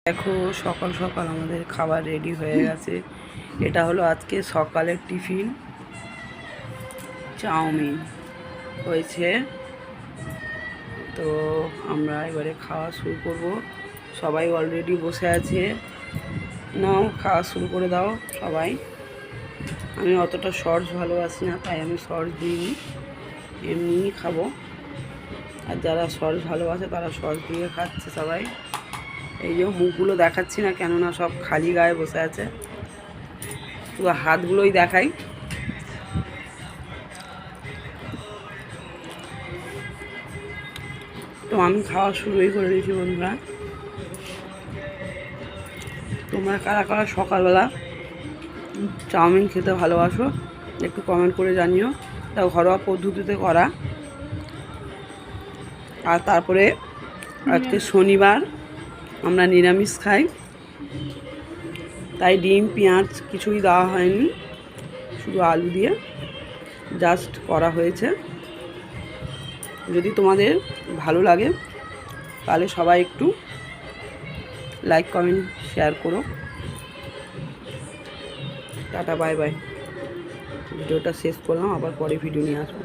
দেখো সকাল সকাল আমাদের খাবার রেডি হয়ে গেছে। এটা হলো আজকে সকালের টিফিন। চাউমিন হয়েছে, তো আমরা এবারে খাওয়া শুরু করব। সবাই অলরেডি বসে আছে, নাও খাওয়া শুরু করে দাও সবাই। আমি অতটা শর্টস ভালোবাসি না, তাই আমি শর্টস দিইনি, এমনিই খাবো। আর যারা শর্টস ভালোবাসে তারা শর্টস দিয়ে খাচ্ছে সবাই। এই যে মুখগুলো দেখাচ্ছি না, কেননা সব খালি গায়ে বসে আছে, শুধু হাতগুলোই দেখাই। তো আমি খাওয়া শুরুই করে দিয়েছি বন্ধুরা। তোমরা কারা কারা সকালবেলা চাউমিন খেতে ভালোবাসো একটু কমেন্ট করে জানিও। তা ঘরোয়া পদ্ধতিতে করা। আর তারপরে আজকে শনিবার, আমরা নিরামিষ খাই, তাই ডিম পেঁয়াজ কিছুই দেওয়া হয়নি, শুধু আলু দিয়ে জাস্ট করা হয়েছে। যদি তোমাদের ভালো লাগে তাহলে সবাই একটু লাইক কমেন্ট শেয়ার করো। Tata bye bye. ভিডিওটা শেষ করলাম, আবার পরে ভিডিও নিয়ে আসবো।